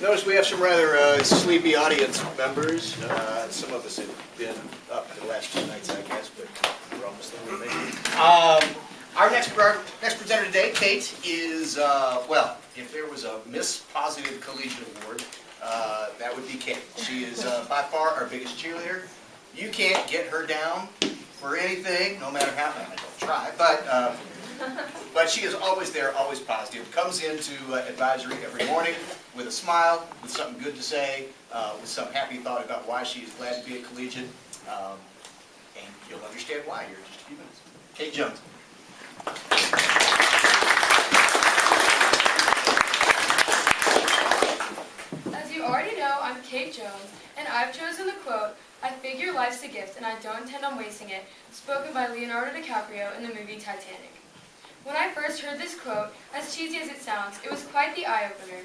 Notice we have some rather sleepy audience members. Some of us have been up the last 2 nights, I guess, but we're almost there. Our next presenter today, Kate, is, well, if there was a Miss Positive Collegiate Award, that would be Kate. She is by far our biggest cheerleader. You can't get her down for anything, no matter how, I don't try, but she is always there, always positive. Comes into advisory every morning with a smile, with something good to say, with some happy thought about why she is glad to be a collegiate, and you'll understand why here in just a few minutes. Kate Jones. As you already know, I'm Kate Jones, and I've chosen the quote, "I figure life's a gift and I don't intend on wasting it," spoken by Leonardo DiCaprio in the movie Titanic. When I first heard this quote, as cheesy as it sounds, it was quite the eye-opener.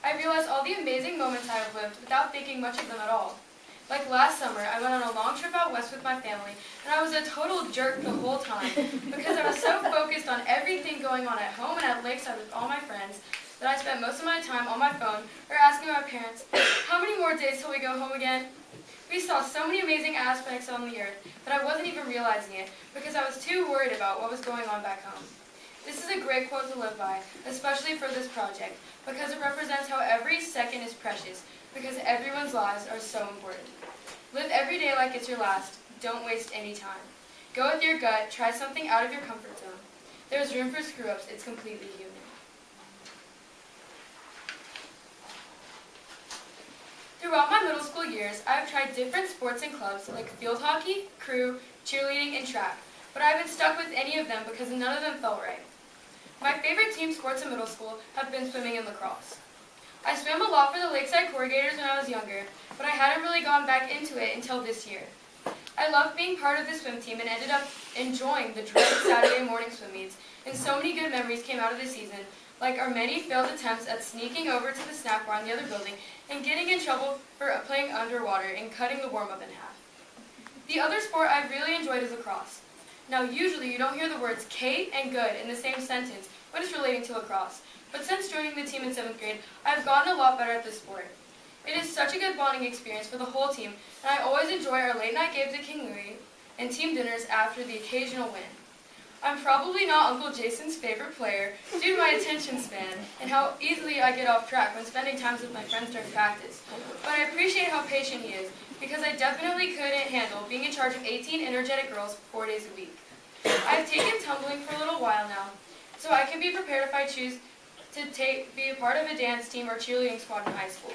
I realized all the amazing moments I have lived without thinking much of them at all. Like last summer, I went on a long trip out west with my family, and I was a total jerk the whole time because I was so focused on everything going on at home and at Lakeside with all my friends that I spent most of my time on my phone or asking my parents, "How many more days till we go home again?" We saw so many amazing aspects on the earth that I wasn't even realizing it because I was too worried about what was going on back home. This is a great quote to live by, especially for this project, because it represents how every second is precious, because everyone's lives are so important. Live every day like it's your last. Don't waste any time. Go with your gut. Try something out of your comfort zone. There's room for screw-ups. It's completely human. Throughout my middle school years, I have tried different sports and clubs like field hockey, crew, cheerleading, and track, but I haven't stuck with any of them because none of them felt right. My favorite team sports in middle school have been swimming and lacrosse. I swam a lot for the Lakeside Corrugators when I was younger, but I hadn't really gone back into it until this year. I loved being part of the swim team and ended up enjoying the dreaded Saturday morning swim meets, and so many good memories came out of the season, like our many failed attempts at sneaking over to the snack bar in the other building and getting in trouble for playing underwater and cutting the warm-up in half. The other sport I've really enjoyed is lacrosse. Now, usually you don't hear the words Kate and good in the same sentence when it's relating to lacrosse, but since joining the team in 7th grade, I've gotten a lot better at this sport. It is such a good bonding experience for the whole team, and I always enjoy our late-night games at King Louie and team dinners after the occasional win. I'm probably not Uncle Jason's favorite player due to my attention span and how easily I get off track when spending time with my friends during practice, but I appreciate how patient he is, because I definitely couldn't handle being in charge of 18 energetic girls 4 days a week. I've taken tumbling for a little while now, so I can be prepared if I choose to be a part of a dance team or cheerleading squad in high school.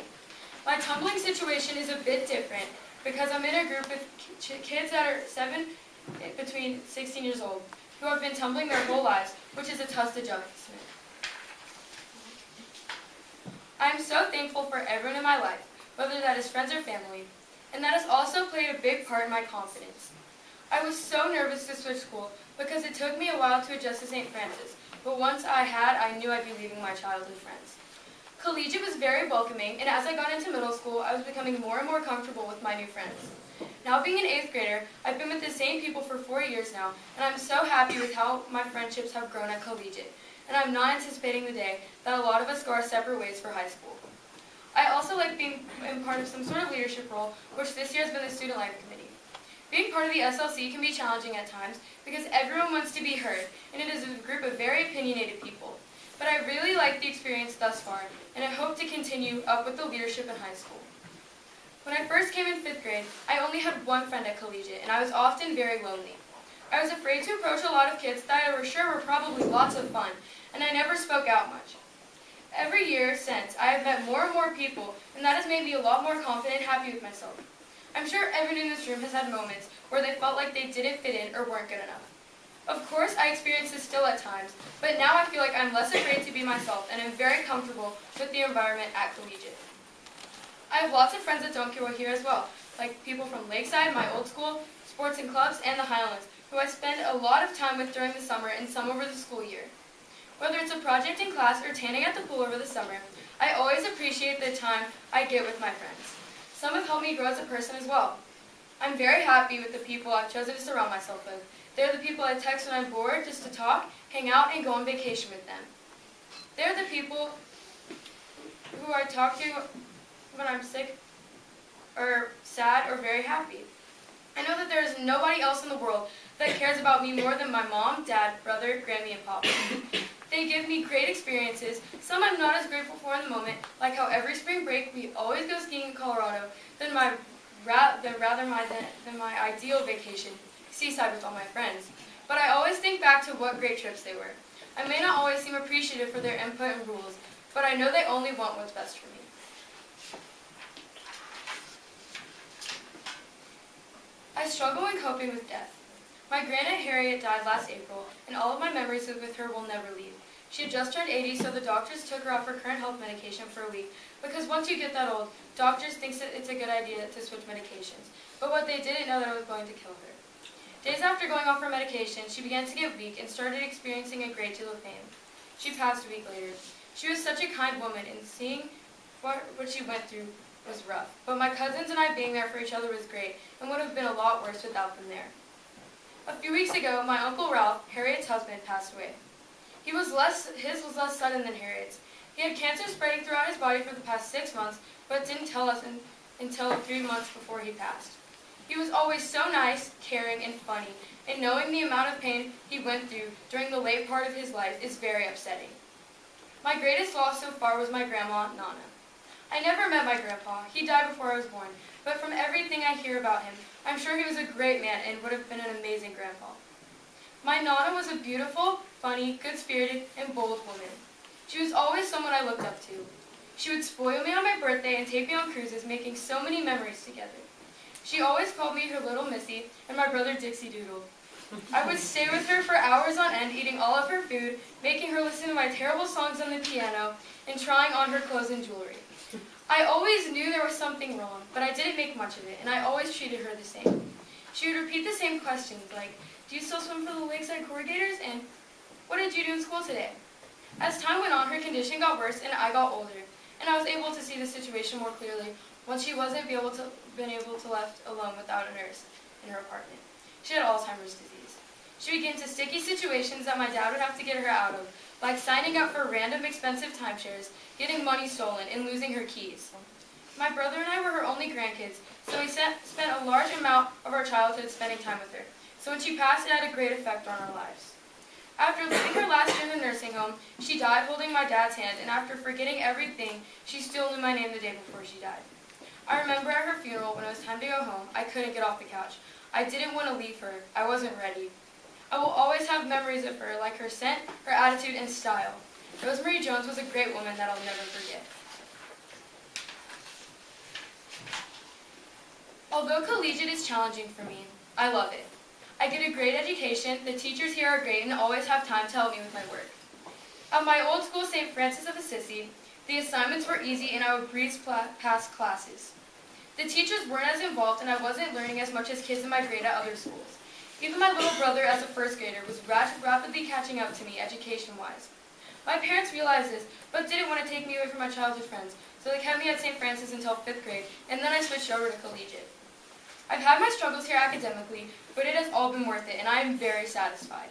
My tumbling situation is a bit different because I'm in a group with kids that are between 16 years old who have been tumbling their whole lives, which is a tough adjustment. I am so thankful for everyone in my life, whether that is friends or family, and that has also played a big part in my confidence. I was so nervous to switch school because it took me a while to adjust to St. Francis, but once I knew I'd be leaving my childhood friends. Collegiate was very welcoming, and as I got into middle school, I was becoming more and more comfortable with my new friends. Now being an 8th grader, I've been with the same people for 4 years now, and I'm so happy with how my friendships have grown at Collegiate, and I'm not anticipating the day that a lot of us go our separate ways for high school. I also like being in part of some sort of leadership role, which this year has been the Student Life Committee. Being part of the SLC can be challenging at times because everyone wants to be heard, and it is a group of very opinionated people. But I really like the experience thus far, and I hope to continue up with the leadership in high school. When I first came in 5th grade, I only had one friend at Collegiate, and I was often very lonely. I was afraid to approach a lot of kids that I was sure were probably lots of fun, and I never spoke out much. Every year since, I have met more and more people, and that has made me a lot more confident and happy with myself. I'm sure everyone in this room has had moments where they felt like they didn't fit in or weren't good enough. Of course, I experience this still at times, but now I feel like I'm less afraid to be myself and am very comfortable with the environment at Collegiate. I have lots of friends at Donkeyville here as well, like people from Lakeside, my old school, sports and clubs, and the Highlands, who I spend a lot of time with during the summer and some over the school year. Whether it's a project in class or tanning at the pool over the summer, I always appreciate the time I get with my friends. Some have helped me grow as a person as well. I'm very happy with the people I've chosen to surround myself with. They're the people I text when I'm bored just to talk, hang out, and go on vacation with them. They're the people who I talk to when I'm sick or sad or very happy. I know that there is nobody else in the world that cares about me more than my mom, dad, brother, Grammy, and Papa. They give me great experiences, some I'm not as grateful for in the moment, like how every spring break we always go skiing in Colorado, than my ideal vacation, seaside with all my friends. But I always think back to what great trips they were. I may not always seem appreciative for their input and rules, but I know they only want what's best for me. I struggle in coping with death. My Grandaunt Harriet died last April, and all of my memories with her will never leave. She had just turned 80, so the doctors took her off her current health medication for a week, because once you get that old, doctors think that it's a good idea to switch medications. But what they didn't know that it was going to kill her. Days after going off her medication, she began to get weak and started experiencing a great deal of pain. She passed a week later. She was such a kind woman, and seeing what she went through was rough. But my cousins and I being there for each other was great, and would have been a lot worse without them there. A few weeks ago, my Uncle Ralph, Harriet's husband, passed away. His was less sudden than Harriet's. He had cancer spreading throughout his body for the past 6 months, but didn't tell us until 3 months before he passed. He was always so nice, caring, and funny, and knowing the amount of pain he went through during the late part of his life is very upsetting. My greatest loss so far was my grandma, Nana. I never met my grandpa. He died before I was born, but from everything I hear about him, I'm sure he was a great man and would have been an amazing grandpa. My Nana was a beautiful, funny, good-spirited, and bold woman. She was always someone I looked up to. She would spoil me on my birthday and take me on cruises, making so many memories together. She always called me her little Missy and my brother Dixie Doodle. I would stay with her for hours on end, eating all of her food, making her listen to my terrible songs on the piano, and trying on her clothes and jewelry. I always knew there was something wrong, but I didn't make much of it, and I always treated her the same. She would repeat the same questions, like, "Do you still swim for the Lakeside Corrugators?" and "What did you do in school today?" As time went on, her condition got worse, and I got older, and I was able to see the situation more clearly once she wasn't been able to left alone without a nurse in her apartment. She had Alzheimer's disease. She would get into sticky situations that my dad would have to get her out of, like signing up for random expensive timeshares, getting money stolen, and losing her keys. My brother and I were her only grandkids, so we spent a large amount of our childhood spending time with her. So when she passed, it had a great effect on our lives. After living her last year in the nursing home, she died holding my dad's hand, and after forgetting everything, she still knew my name the day before she died. I remember at her funeral, when it was time to go home, I couldn't get off the couch. I didn't want to leave her. I wasn't ready. I will always have memories of her, like her scent, her attitude, and style. Rosemary Jones was a great woman that I'll never forget. Although collegiate is challenging for me, I love it. I get a great education, the teachers here are great, and always have time to help me with my work. At my old school, St. Francis of Assisi, the assignments were easy and I would breeze past classes. The teachers weren't as involved and I wasn't learning as much as kids in my grade at other schools. Even my little brother, as a first grader, was rapidly catching up to me education-wise. My parents realized this, but didn't want to take me away from my childhood friends, so they kept me at St. Francis until 5th grade, and then I switched over to collegiate. I've had my struggles here academically, but it has all been worth it, and I am very satisfied.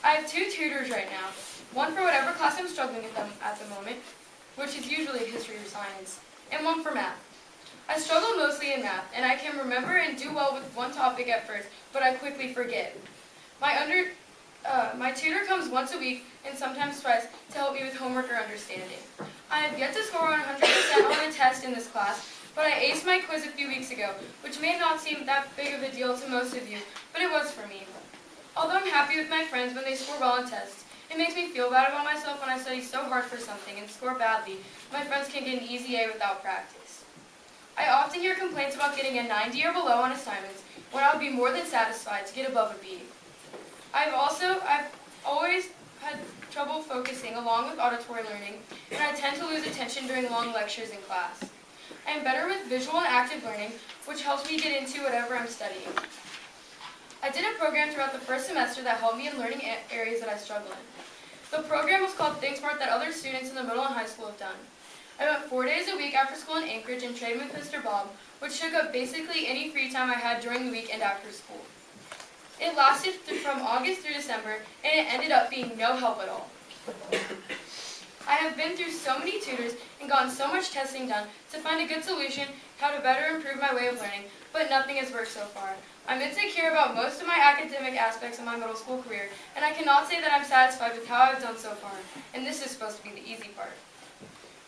I have 2 tutors right now, one for whatever class I'm struggling with at the moment, which is usually history or science, and one for math. I struggle mostly in math, and I can remember and do well with one topic at first, but I quickly forget. My tutor comes once a week and sometimes twice to help me with homework or understanding. I have yet to score 100% on a test in this class, but I aced my quiz a few weeks ago, which may not seem that big of a deal to most of you, but it was for me. Although I'm happy with my friends when they score well on tests, it makes me feel bad about myself when I study so hard for something and score badly. My friends can get an easy A without practice. I often hear complaints about getting a 90 or below on assignments, when I would be more than satisfied to get above a B. I've always had trouble focusing along with auditory learning, and I tend to lose attention during long lectures in class. I am better with visual and active learning, which helps me get into whatever I'm studying. I did a program throughout the first semester that helped me in learning areas that I struggle in. The program was called Think Smart that other students in the middle and high school have done. I went 4 days a week after school in Anchorage and trained with Mr. Bob, which took up basically any free time I had during the week and after school. It lasted from August through December, and it ended up being no help at all. I have been through so many tutors and gotten so much testing done to find a good solution how to better improve my way of learning, but nothing has worked so far. I'm insecure about most of my academic aspects of my middle school career, and I cannot say that I'm satisfied with how I've done so far, and this is supposed to be the easy part.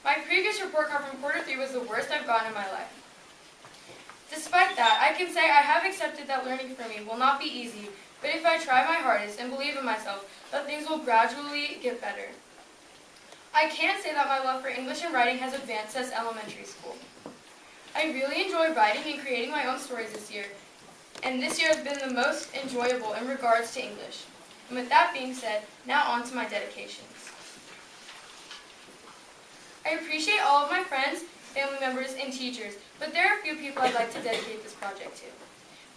My previous report card from quarter 3 was the worst I've gotten in my life. Despite that, I can say I have accepted that learning for me will not be easy, but if I try my hardest and believe in myself, that things will gradually get better. I can say that my love for English and writing has advanced since elementary school. I really enjoy writing and creating my own stories this year, and this year has been the most enjoyable in regards to English. And with that being said, now on to my dedications. I appreciate all of my friends, family members, and teachers, but there are a few people I'd like to dedicate this project to.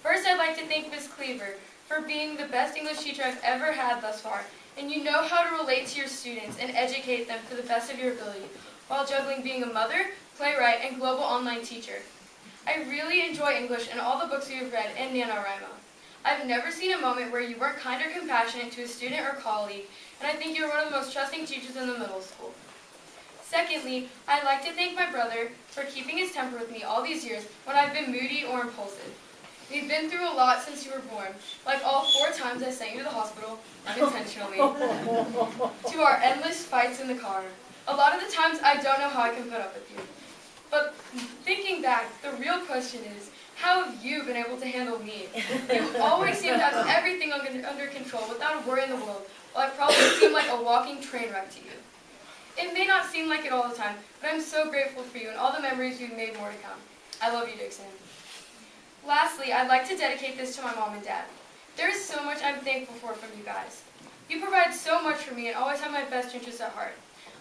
First, I'd like to thank Ms. Cleaver for being the best English teacher I've ever had thus far, and you know how to relate to your students and educate them to the best of your ability, while juggling being a mother, playwright, and global online teacher. I really enjoy English and all the books you've read and NaNoWriMo. I've never seen a moment where you weren't kind or compassionate to a student or colleague, and I think you're one of the most trusting teachers in the middle school. Secondly, I'd like to thank my brother for keeping his temper with me all these years when I've been moody or impulsive. We've been through a lot since you were born, like all 4 times I sent you to the hospital, unintentionally, to our endless fights in the car. A lot of the times I don't know how I can put up with you. But thinking back, the real question is, how have you been able to handle me? You always seem to have everything under control without a worry in the world, while I probably seem like a walking train wreck to you. It may not seem like it all the time, but I'm so grateful for you and all the memories we've made more to come. I love you, Dixon. Lastly, I'd like to dedicate this to my mom and dad. There is so much I'm thankful for from you guys. You provide so much for me and always have my best interests at heart.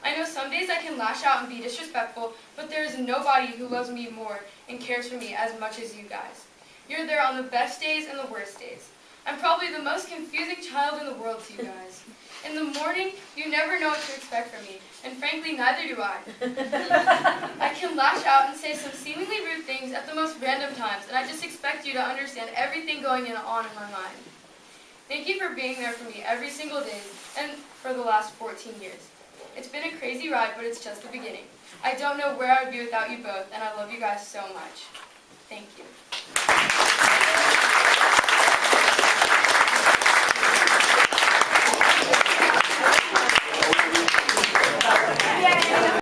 I know some days I can lash out and be disrespectful, but there is nobody who loves me more and cares for me as much as you guys. You're there on the best days and the worst days. I'm probably the most confusing child in the world to you guys. In the morning, you never know what to expect from me, and frankly, neither do I. I can lash out and say some seemingly rude things at the most random times, and I just expect you to understand everything on in my mind. Thank you for being there for me every single day, and for the last 14 years. It's been a crazy ride, but it's just the beginning. I don't know where I would be without you both, and I love you guys so much. Thank you.